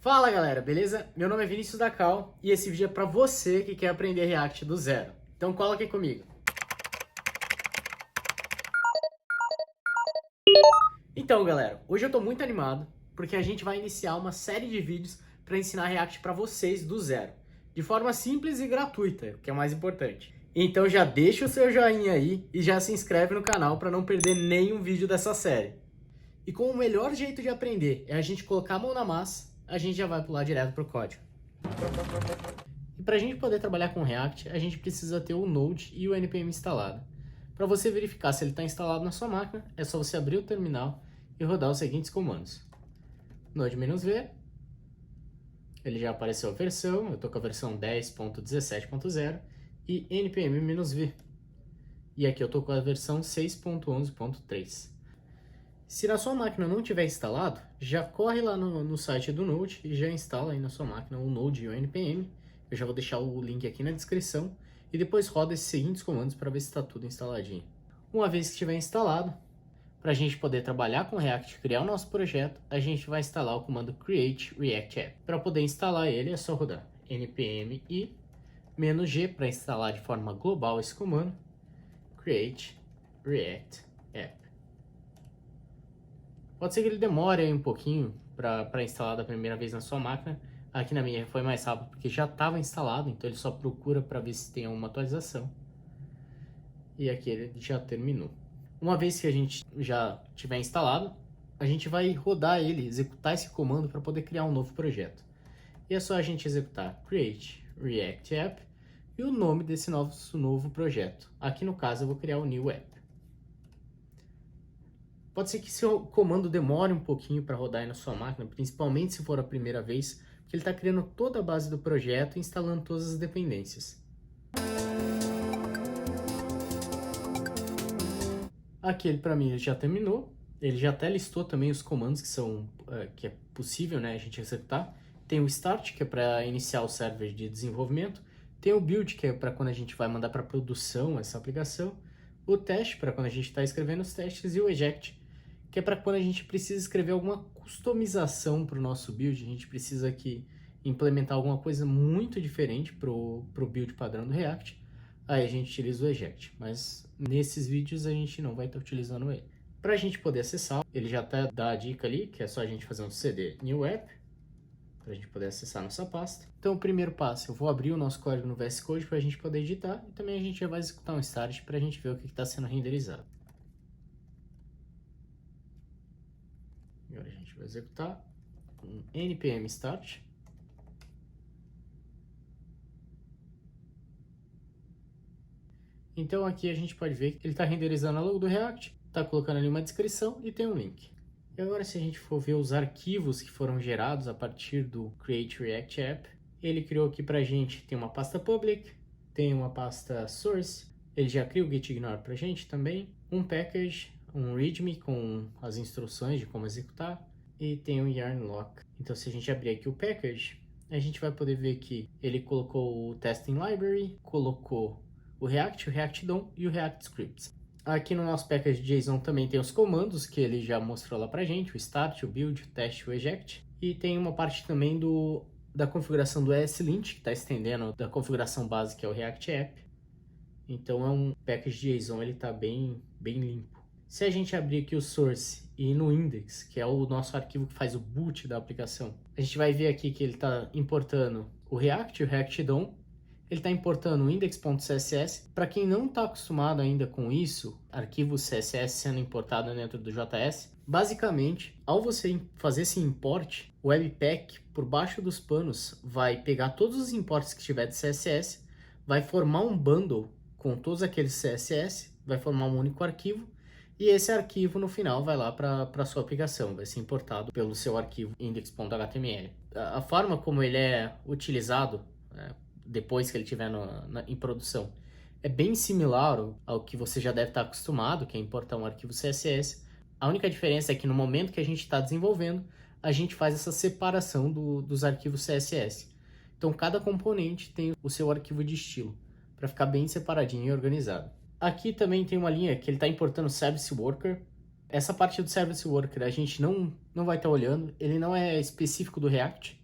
Fala galera, beleza? Meu nome é Vinícius da Cal e esse vídeo é para você que quer aprender React do zero. Então cola aqui comigo. Então galera, hoje eu tô muito animado porque a gente vai iniciar uma série de vídeos para ensinar React para vocês do zero, de forma simples e gratuita, que é o mais importante. Então já deixa o seu joinha aí e já se inscreve no canal para não perder nenhum vídeo dessa série. E como o melhor jeito de aprender é a gente colocar a mão na massa, a gente já vai pular direto pro código. E para a gente poder trabalhar com React, a gente precisa ter o Node e o NPM instalado. Para você verificar se ele está instalado na sua máquina, é só você abrir o terminal e rodar os seguintes comandos. Node-v, ele já apareceu a versão, eu estou com a versão 10.17.0, e npm-v, e aqui eu estou com a versão 6.11.3. Se na sua máquina não tiver instalado, já corre lá no site do Node e já instala aí na sua máquina o Node e o NPM. Eu já vou deixar o link aqui na descrição e depois roda esses seguintes comandos para ver se está tudo instaladinho. Uma vez que estiver instalado, para a gente poder trabalhar com React e criar o nosso projeto, a gente vai instalar o comando create react app. Para poder instalar ele é só rodar npm i -g para instalar de forma global esse comando, create react app. Pode ser que ele demore aí um pouquinho para instalar da primeira vez na sua máquina. Aqui na minha foi mais rápido porque já estava instalado, então ele só procura para ver se tem alguma atualização. E aqui ele já terminou. Uma vez que a gente já tiver instalado, a gente vai rodar ele, executar esse comando para poder criar um novo projeto. E é só a gente executar create react app e o nome desse novo projeto. Aqui no caso eu vou criar o new app. Pode ser que seu comando demore um pouquinho para rodar aí na sua máquina, principalmente se for a primeira vez, porque ele está criando toda a base do projeto e instalando todas as dependências. Aqui ele para mim já terminou, ele já até listou também os comandos que é possível, né, a gente executar. Tem o start, que é para iniciar o server de desenvolvimento, tem o build, que é para quando a gente vai mandar para produção essa aplicação, o teste, para quando a gente está escrevendo os testes, e o eject, que é para quando a gente precisa escrever alguma customização para o nosso build, a gente precisa aqui implementar alguma coisa muito diferente para o build padrão do React, aí a gente utiliza o eject, mas nesses vídeos a gente não vai estar utilizando ele. Para a gente poder acessar, ele já até dá a dica ali, que é só a gente fazer um cd new app, para a gente poder acessar nossa pasta. Então o primeiro passo, eu vou abrir o nosso código no VS Code para a gente poder editar, e também a gente já vai executar um start para a gente ver o que está sendo renderizado. Agora a gente vai executar um npm start. Então aqui a gente pode ver que ele está renderizando a logo do React, está colocando ali uma descrição e tem um link. E agora se a gente for ver os arquivos que foram gerados a partir do Create React App, ele criou aqui para a gente, tem uma pasta public, tem uma pasta source, ele já criou o gitignore para a gente também, um package, um readme com as instruções de como executar, e tem um yarn lock. Então se a gente abrir aqui o package, a gente vai poder ver que ele colocou o testing library, colocou o React DOM e o React Scripts. Aqui no nosso package JSON também tem os comandos que ele já mostrou lá pra gente, o start, o build, o test, o eject, e tem uma parte também da configuração do ESLint, que está estendendo da configuração base que é o React App. Então é um package JSON, ele está bem limpo. Se a gente abrir aqui o source e ir no index, que é o nosso arquivo que faz o boot da aplicação, a gente vai ver aqui que ele está importando o React DOM, ele está importando o index.css. Para quem não está acostumado ainda com isso, arquivo CSS sendo importado dentro do JS, basicamente, ao você fazer esse import, o Webpack, por baixo dos panos, vai pegar todos os imports que tiver de CSS, vai formar um bundle com todos aqueles CSS, vai formar um único arquivo, e esse arquivo no final vai lá para a sua aplicação, vai ser importado pelo seu arquivo index.html. A forma como ele é utilizado depois que ele estiver em produção é bem similar ao que você já deve estar acostumado, que é importar um arquivo CSS. A única diferença é que no momento que a gente está desenvolvendo, a gente faz essa separação dos arquivos CSS. Então cada componente tem o seu arquivo de estilo, para ficar bem separadinho e organizado. Aqui também tem uma linha que ele está importando Service Worker. Essa parte do Service Worker a gente não vai estar olhando, ele não é específico do React,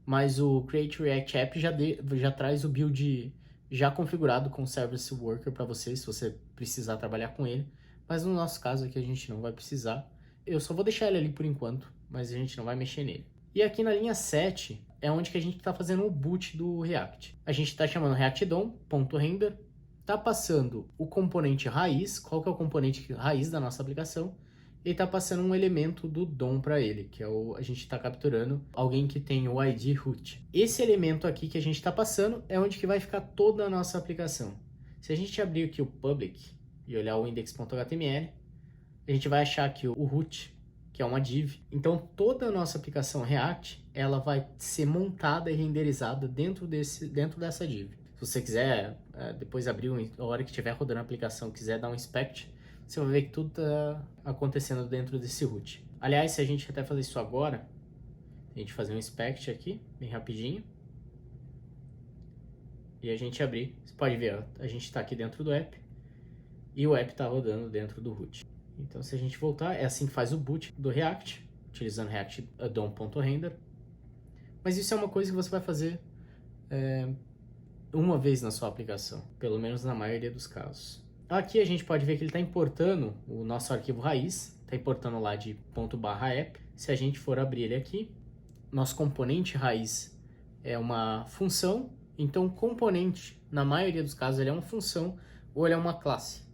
mas o Create React App já traz o build já configurado com o Service Worker para você, se você precisar trabalhar com ele. Mas no nosso caso aqui a gente não vai precisar. Eu só vou deixar ele ali por enquanto, mas a gente não vai mexer nele. E aqui na linha 7 é onde que a gente está fazendo o boot do React. A gente está chamando React DOM.render, está passando o componente raiz. Qual que é o componente raiz da nossa aplicação? Ele está passando um elemento do DOM para ele, que é a gente está capturando alguém que tem o ID root. Esse elemento aqui que a gente está passando é onde que vai ficar toda a nossa aplicação. Se a gente abrir aqui o public e olhar o index.html, a gente vai achar aqui o root, que é uma div. Então toda a nossa aplicação React, ela vai ser montada e renderizada dentro dessa div. Se você quiser depois abrir, a hora que estiver rodando a aplicação, quiser dar um inspect, você vai ver que tudo está acontecendo dentro desse root. Aliás, se a gente até fazer isso agora, a gente fazer um inspect aqui, bem rapidinho, e a gente abrir, você pode ver, ó, a gente está aqui dentro do app, e o app está rodando dentro do root. Então, se a gente voltar, é assim que faz o boot do React, utilizando React DOM.render. Mas isso é uma coisa que você vai fazer uma vez na sua aplicação, pelo menos na maioria dos casos. Aqui a gente pode ver que ele está importando o nosso arquivo raiz, está importando lá de ./app. Se a gente for abrir ele aqui, nosso componente raiz é uma função, então o componente, na maioria dos casos, ele é uma função ou ele é uma classe.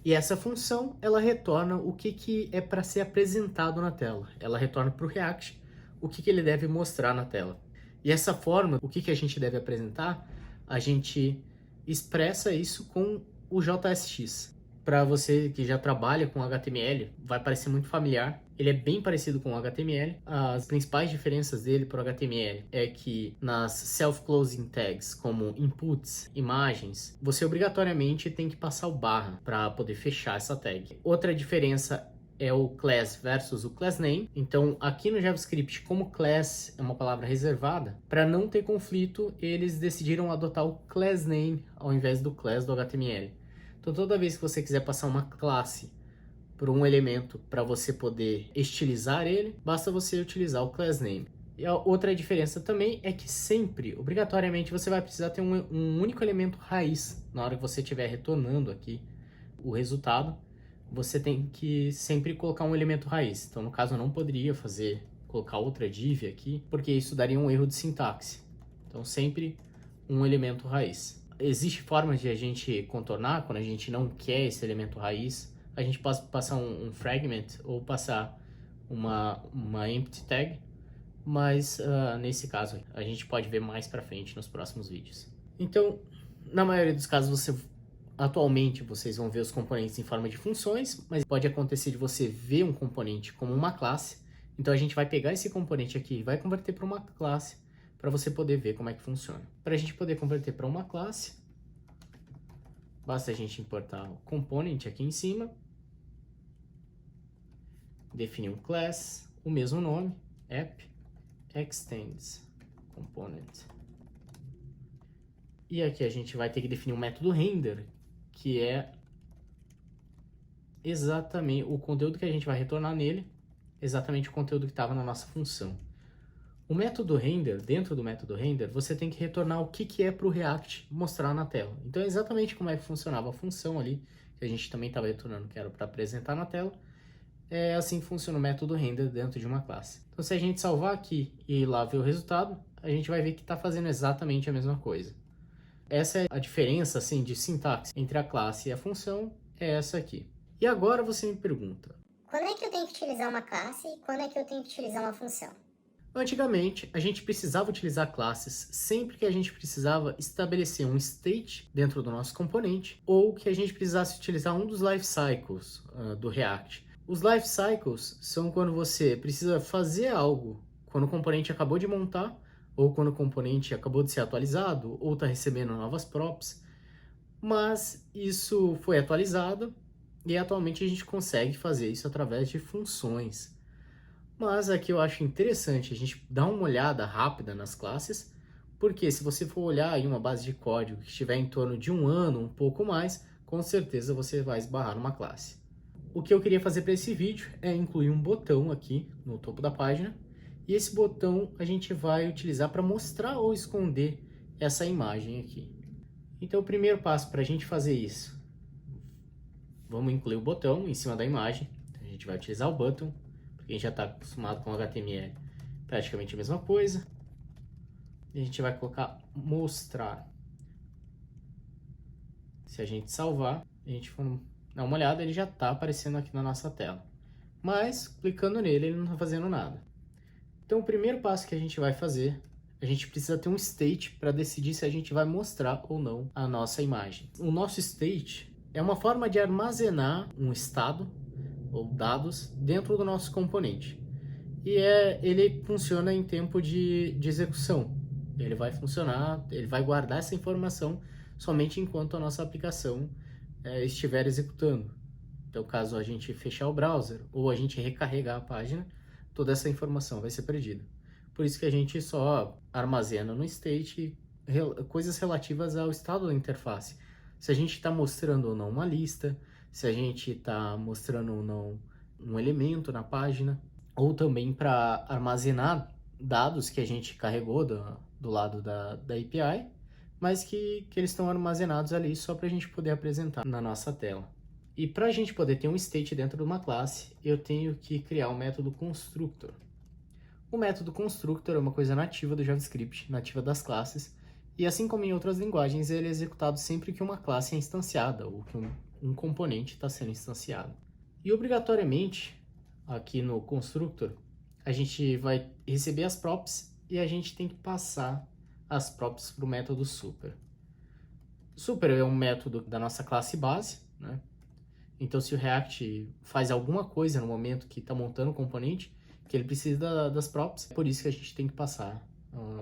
E essa função, ela retorna o que é para ser apresentado na tela. Ela retorna para o React o que ele deve mostrar na tela. E essa forma, o que a gente deve apresentar, a gente expressa isso com o JSX. Para você que já trabalha com HTML, vai parecer muito familiar. Ele é bem parecido com o HTML. As principais diferenças dele para o HTML é que nas self-closing tags, como inputs, imagens, você obrigatoriamente tem que passar o barra para poder fechar essa tag. Outra diferença é o class versus o class name. Então, aqui no JavaScript, como class é uma palavra reservada, para não ter conflito, eles decidiram adotar o class name ao invés do class do HTML. Então, toda vez que você quiser passar uma classe por um elemento para você poder estilizar ele, basta você utilizar o class name. E a outra diferença também é que sempre, obrigatoriamente, você vai precisar ter um único elemento raiz na hora que você estiver retornando aqui o resultado. Você tem que sempre colocar um elemento raiz. Então, no caso, eu não poderia colocar outra div aqui, porque isso daria um erro de sintaxe. Então, sempre um elemento raiz. Existem formas de a gente contornar quando a gente não quer esse elemento raiz. A gente pode passar um fragment ou passar uma empty tag, mas nesse caso a gente pode ver mais para frente nos próximos vídeos. Então, na maioria dos casos, atualmente vocês vão ver os componentes em forma de funções, mas pode acontecer de você ver um componente como uma classe. Então a gente vai pegar esse componente aqui e vai converter para uma classe, para você poder ver como é que funciona. Para a gente poder converter para uma classe, basta a gente importar o component aqui em cima, definir um class, o mesmo nome, app, extends component. E aqui a gente vai ter que definir um método render, que é exatamente o conteúdo que a gente vai retornar nele, exatamente o conteúdo que estava na nossa função. O método render, dentro do método render, você tem que retornar o que é para o React mostrar na tela. Então é exatamente como é que funcionava a função ali, que a gente também estava retornando, que era para apresentar na tela. É assim que funciona o método render dentro de uma classe. Então se a gente salvar aqui e ir lá ver o resultado, a gente vai ver que está fazendo exatamente a mesma coisa. Essa é a diferença assim, de sintaxe entre a classe e a função, é essa aqui. E agora você me pergunta: quando é que eu tenho que utilizar uma classe e quando é que eu tenho que utilizar uma função? Antigamente, a gente precisava utilizar classes sempre que a gente precisava estabelecer um state dentro do nosso componente ou que a gente precisasse utilizar um dos life cycles do React. Os life cycles são quando você precisa fazer algo quando o componente acabou de montar ou quando o componente acabou de ser atualizado ou está recebendo novas props, mas isso foi atualizado e atualmente a gente consegue fazer isso através de funções. Mas aqui eu acho interessante a gente dar uma olhada rápida nas classes, porque se você for olhar em uma base de código que estiver em torno de 1 ano, um pouco mais, com certeza você vai esbarrar numa classe. O que eu queria fazer para esse vídeo é incluir um botão aqui no topo da página, E esse botão a gente vai utilizar para mostrar ou esconder essa imagem aqui. Então o primeiro passo para a gente fazer isso, vamos incluir o botão em cima da imagem. Então, a gente vai utilizar o button, porque a gente já está acostumado com HTML, praticamente a mesma coisa. E a gente vai colocar mostrar. Se a gente salvar, a gente for dar uma olhada, ele já está aparecendo aqui na nossa tela. Mas, clicando nele, ele não está fazendo nada. Então, o primeiro passo que a gente vai fazer, a gente precisa ter um state para decidir se a gente vai mostrar ou não a nossa imagem. O nosso state é uma forma de armazenar um estado ou dados dentro do nosso componente. E ele funciona em tempo de execução. Ele vai funcionar, ele vai guardar essa informação somente enquanto a nossa aplicação estiver executando. Então, caso a gente fechar o browser ou a gente recarregar a página, toda essa informação vai ser perdida. Por isso que a gente só armazena no state coisas relativas ao estado da interface. Se a gente está mostrando ou não uma lista, se a gente está mostrando ou não um elemento na página, ou também para armazenar dados que a gente carregou do lado da API, mas que eles estão armazenados ali só para a gente poder apresentar na nossa tela. E para a gente poder ter um state dentro de uma classe, eu tenho que criar um método constructor. O método constructor é uma coisa nativa do JavaScript, nativa das classes, e assim como em outras linguagens, ele é executado sempre que uma classe é instanciada, ou que um componente está sendo instanciado. E obrigatoriamente, aqui no constructor, a gente vai receber as props e a gente tem que passar as props para o método super. Super é um método da nossa classe base, né? Então, se o React faz alguma coisa no momento que está montando o componente, que ele precisa das props, é por isso que a gente tem que passar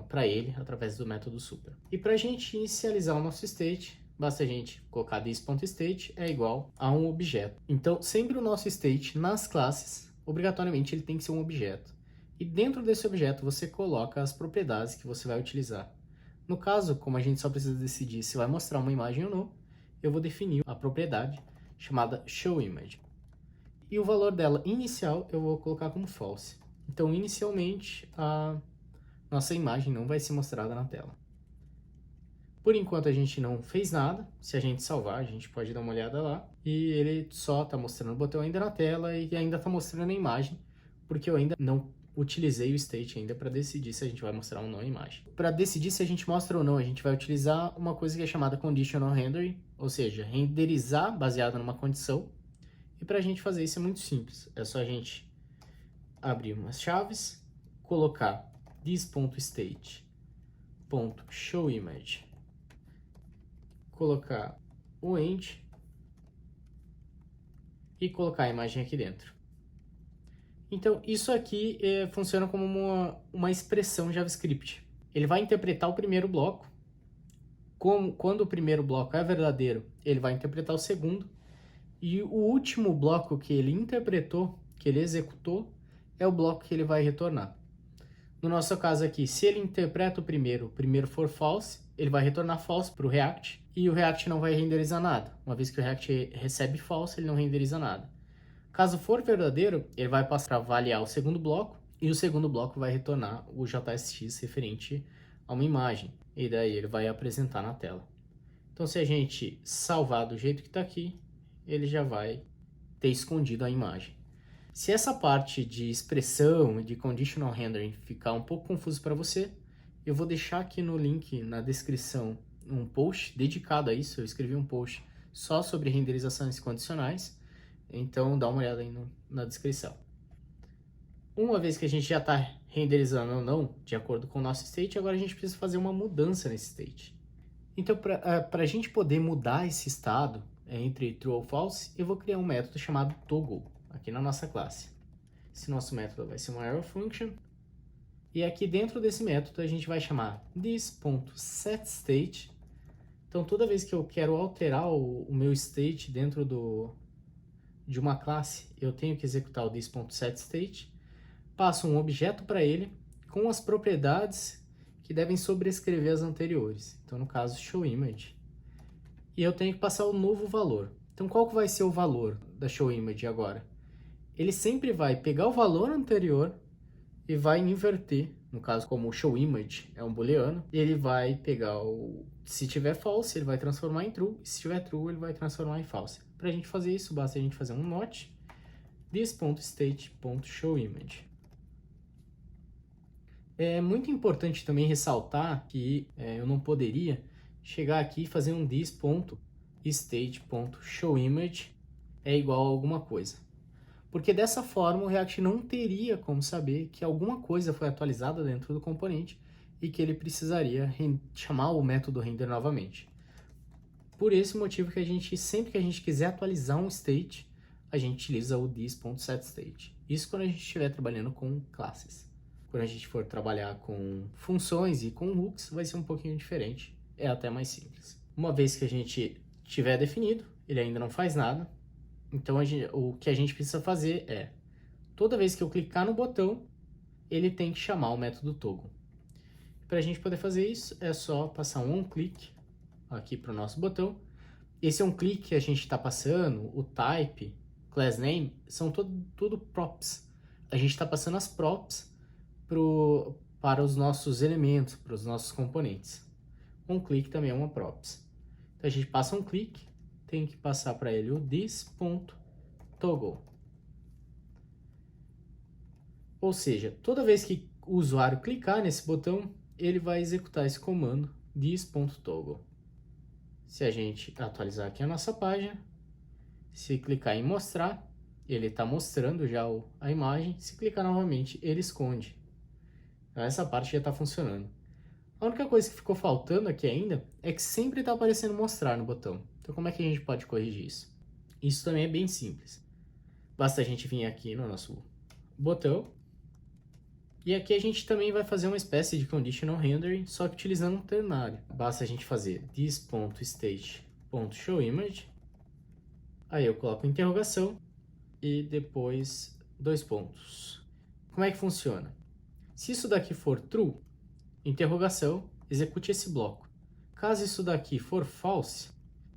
para ele através do método super. E para a gente inicializar o nosso state, basta a gente colocar this.state é igual a um objeto. Então, sempre o nosso state nas classes, obrigatoriamente ele tem que ser um objeto. E dentro desse objeto você coloca as propriedades que você vai utilizar. No caso, como a gente só precisa decidir se vai mostrar uma imagem ou não, eu vou definir a propriedade chamada showImage. E o valor dela inicial eu vou colocar como false. Então, inicialmente, a nossa imagem não vai ser mostrada na tela. Por enquanto, a gente não fez nada. Se a gente salvar, a gente pode dar uma olhada lá. E ele só está mostrando o botão ainda na tela e ainda está mostrando a imagem, porque eu ainda não utilizei o state ainda para decidir se a gente vai mostrar ou não a imagem. Para decidir se a gente mostra ou não, a gente vai utilizar uma coisa que é chamada conditional rendering, ou seja, renderizar baseado numa condição. E para a gente fazer isso é muito simples. É só a gente abrir umas chaves, colocar this.state.showImage, colocar o end e colocar a imagem aqui dentro. Então, isso aqui funciona como uma expressão JavaScript. Ele vai interpretar o primeiro bloco. Quando o primeiro bloco é verdadeiro, ele vai interpretar o segundo. E o último bloco que ele interpretou, que ele executou, é o bloco que ele vai retornar. No nosso caso aqui, se ele interpreta o primeiro for false, ele vai retornar false para o React. E o React não vai renderizar nada. Uma vez que o React recebe false, ele não renderiza nada. Caso for verdadeiro, ele vai passar a avaliar o segundo bloco, e o segundo bloco vai retornar o JSX referente a uma imagem, e daí ele vai apresentar na tela. Então, se a gente salvar do jeito que está aqui, ele já vai ter escondido a imagem. Se essa parte de expressão e de conditional rendering ficar um pouco confuso para você, eu vou deixar aqui no link, na descrição, um post dedicado a isso. Eu escrevi um post só sobre renderizações condicionais. Então, dá uma olhada aí na descrição. Uma vez que a gente já está renderizando ou não, de acordo com o nosso state, agora a gente precisa fazer uma mudança nesse state. Então, para a gente poder mudar esse estado entre true ou false, eu vou criar um método chamado toggle, aqui na nossa classe. Esse nosso método vai ser uma arrow function. E aqui dentro desse método, a gente vai chamar this.setState. Então, toda vez que eu quero alterar o meu state dentro de uma classe, eu tenho que executar o this.setState, passo um objeto para ele com as propriedades que devem sobrescrever as anteriores. Então, no caso, showImage. E eu tenho que passar o novo valor. Então, qual que vai ser o valor da showImage agora? Ele sempre vai pegar o valor anterior e vai inverter. No caso, como o showImage é um booleano, ele vai pegar se tiver false, ele vai transformar em true, e se tiver true, ele vai transformar em false. Para a gente fazer isso, basta a gente fazer um not this.state.showImage. É muito importante também ressaltar que eu não poderia chegar aqui e fazer um this.state.showImage é igual a alguma coisa. Porque dessa forma o React não teria como saber que alguma coisa foi atualizada dentro do componente e que ele precisaria chamar o método render novamente. Por esse motivo que sempre que a gente quiser atualizar um state, a gente utiliza o this.setState. Isso quando a gente estiver trabalhando com classes. Quando a gente for trabalhar com funções e com hooks, vai ser um pouquinho diferente. É até mais simples. Uma vez que a gente tiver definido, ele ainda não faz nada. Então, o que a gente precisa fazer é, toda vez que eu clicar no botão, ele tem que chamar o método toggle. Para a gente poder fazer isso, é só passar um onClick aqui para o nosso botão. Esse onClick que a gente está passando, o type, class name, são tudo props. A gente está passando as props para os nossos elementos, para os nossos componentes. OnClick também é uma props. Então a gente passa um click, tem que passar para ele o this.toggle. Ou seja, toda vez que o usuário clicar nesse botão, ele vai executar esse comando this.toggle. Se a gente atualizar aqui a nossa página, se clicar em mostrar, ele está mostrando já a imagem. Se clicar novamente, ele esconde. Então, essa parte já está funcionando. A única coisa que ficou faltando aqui ainda é que sempre está aparecendo mostrar no botão. Então como é que a gente pode corrigir isso? Isso também é bem simples. Basta a gente vir aqui no nosso botão. E aqui a gente também vai fazer uma espécie de conditional rendering, só que utilizando um ternário. Basta a gente fazer this.state.showImage. Aí eu coloco interrogação e depois 2 pontos. Como é que funciona? Se isso daqui for true, interrogação, execute esse bloco. Caso isso daqui for false,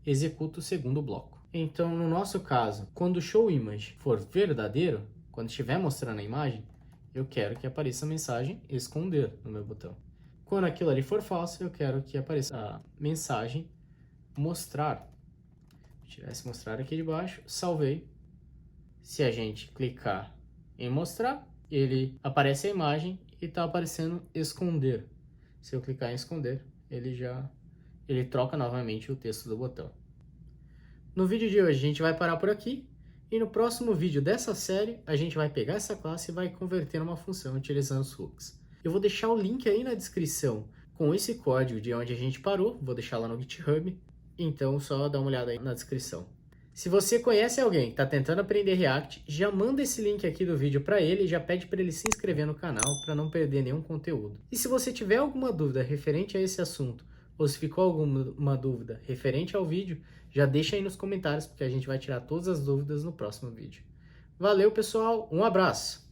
executa o segundo bloco. Então, no nosso caso, quando o showImage for verdadeiro, quando estiver mostrando a imagem, eu quero que apareça a mensagem esconder no meu botão. Quando aquilo ali for falso, eu quero que apareça a mensagem mostrar. Vou tirar esse mostrar aqui de baixo, salvei. Se a gente clicar em mostrar, ele aparece a imagem e está aparecendo esconder. Se eu clicar em esconder, ele troca novamente o texto do botão. No vídeo de hoje a gente vai parar por aqui. E no próximo vídeo dessa série, a gente vai pegar essa classe e vai converter numa função utilizando os hooks. Eu vou deixar o link aí na descrição com esse código de onde a gente parou, vou deixar lá no GitHub, então só dá uma olhada aí na descrição. Se você conhece alguém que está tentando aprender React, já manda esse link aqui do vídeo para ele e já pede para ele se inscrever no canal para não perder nenhum conteúdo. E se você tiver alguma dúvida referente a esse assunto, ou se ficou alguma dúvida referente ao vídeo, já deixa aí nos comentários, porque a gente vai tirar todas as dúvidas no próximo vídeo. Valeu, pessoal, um abraço!